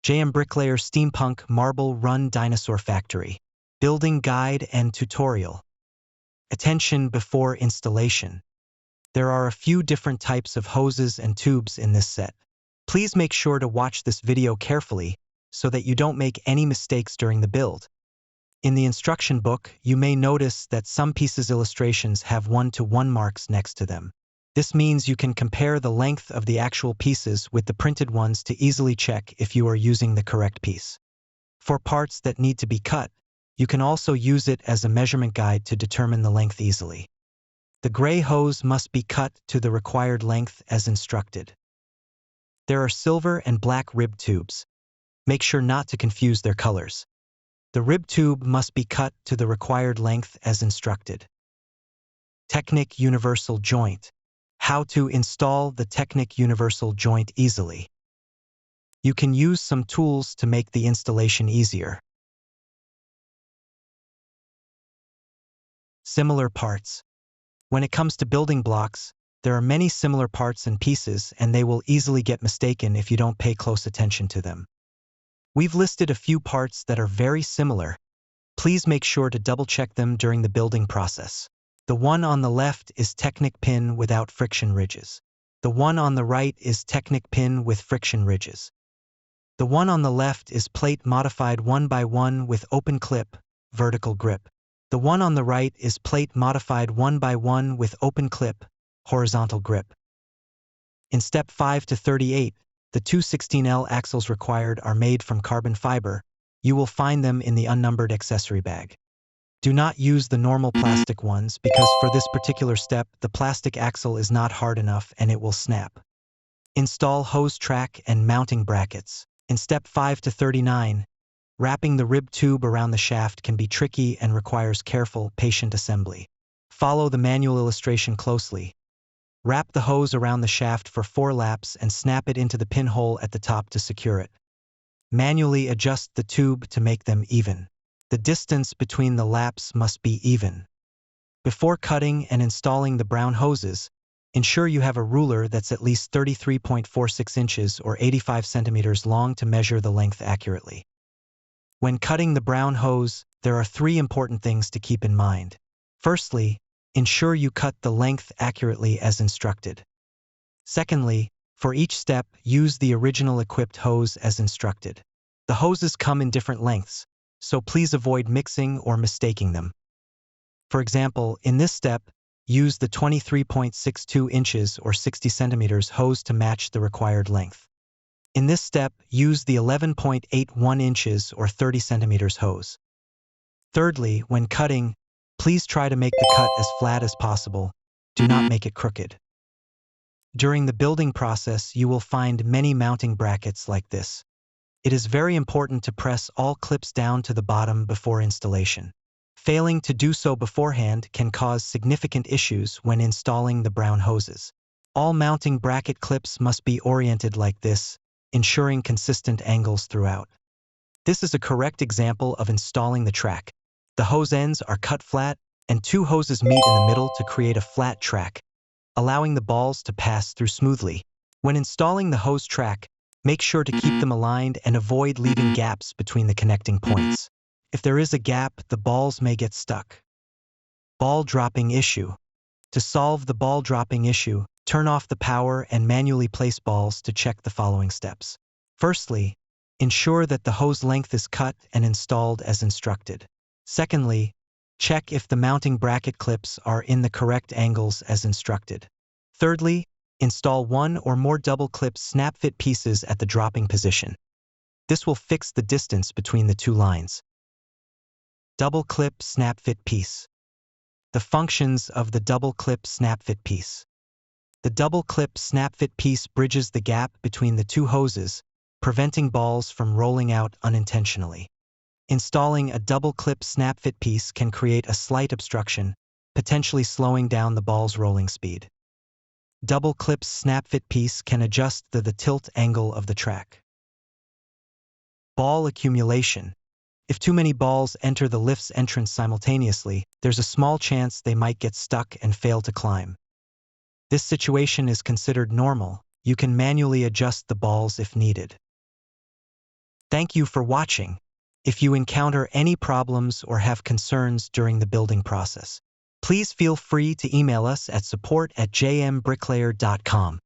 JMBricklayer Steampunk Marble Run Dinosaur Factory. Building Guide and Tutorial. Attention before installation. There are a few different types of hoses and tubes in this set. Please make sure to watch this video carefully so that you don't make any mistakes during the build. In the instruction book, you may notice that some pieces' illustrations have 1-to-1 marks next to them. This means you can compare the length of the actual pieces with the printed ones to easily check if you are using the correct piece. For parts that need to be cut, you can also use it as a measurement guide to determine the length easily. The gray hose must be cut to the required length as instructed. There are silver and black rib tubes. Make sure not to confuse their colors. The rib tube must be cut to the required length as instructed. Technic Universal Joint. How to install the Technic Universal Joint easily. You can use some tools to make the installation easier. Similar parts. When it comes to building blocks, there are many similar parts and pieces, and they will easily get mistaken if you don't pay close attention to them. We've listed a few parts that are very similar. Please make sure to double-check them during the building process. The one on the left is Technic pin without friction ridges. The one on the right is Technic pin with friction ridges. The one on the left is plate modified 1x1 with open clip, vertical grip. The one on the right is plate modified 1x1 with open clip, horizontal grip. In step 5 to 38, the 216L axles required are made from carbon fiber. You will find them in the unnumbered accessory bag. Do not use the normal plastic ones because for this particular step, the plastic axle is not hard enough and it will snap. Install hose track and mounting brackets. In step 5 to 39, wrapping the rib tube around the shaft can be tricky and requires careful, patient assembly. Follow the manual illustration closely. Wrap the hose around the shaft for 4 laps and snap it into the pinhole at the top to secure it. Manually adjust the tube to make them even. The distance between the laps must be even. Before cutting and installing the brown hoses, ensure you have a ruler that's at least 33.46 inches or 85 centimeters long to measure the length accurately. When cutting the brown hose, there are 3 important things to keep in mind. Firstly, ensure you cut the length accurately as instructed. Secondly, for each step, use the original equipped hose as instructed. The hoses come in different lengths, so please avoid mixing or mistaking them. For example, in this step, use the 23.62 inches or 60 centimeters hose to match the required length. In this step, use the 11.81 inches or 30 centimeters hose. Thirdly, when cutting, please try to make the cut as flat as possible. Do not make it crooked. During the building process, you will find many mounting brackets like this. It is very important to press all clips down to the bottom before installation. Failing to do so beforehand can cause significant issues when installing the brown hoses. All mounting bracket clips must be oriented like this, ensuring consistent angles throughout. This is a correct example of installing the track. The hose ends are cut flat, and 2 hoses meet in the middle to create a flat track, allowing the balls to pass through smoothly. When installing the hose track, make sure to keep them aligned and avoid leaving gaps between the connecting points. If there is a gap, the balls may get stuck. Ball dropping issue. To solve the ball dropping issue, turn off the power and manually place balls to check the following steps. Firstly, ensure that the hose length is cut and installed as instructed. Secondly, check if the mounting bracket clips are in the correct angles as instructed. Thirdly, install 1 or more double-clip snap-fit pieces at the dropping position. This will fix the distance between the 2 lines. Double-clip snap-fit piece. The functions of the double-clip snap-fit piece. The double-clip snap-fit piece bridges the gap between the 2 hoses, preventing balls from rolling out unintentionally. Installing a double-clip snap-fit piece can create a slight obstruction, potentially slowing down the ball's rolling speed. Double-clip snap-fit piece can adjust the tilt angle of the track. Ball accumulation. If too many balls enter the lift's entrance simultaneously, there's a small chance they might get stuck and fail to climb. This situation is considered normal. You can manually adjust the balls if needed. Thank you for watching. If you encounter any problems or have concerns during the building process, please feel free to email us at support@jmbricklayer.com.